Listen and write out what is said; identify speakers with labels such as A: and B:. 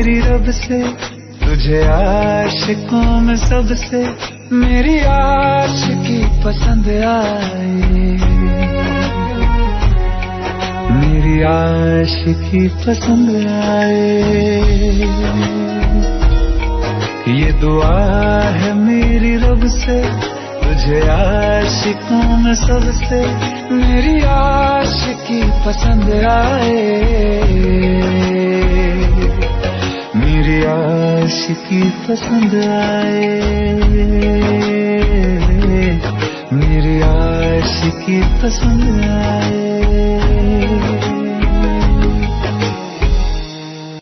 A: मेरी रब से तुझे आशिकों में सबसे मेरी आशिकी पसंद आए, मेरी आशिकी पसंद आए। ये दुआ है मेरी रब से तुझे आशिकों में सबसे मेरी आशिकी पसंद आए, मेरी आशिकी पसंद आए, मेरी आशिकी पसंद आए।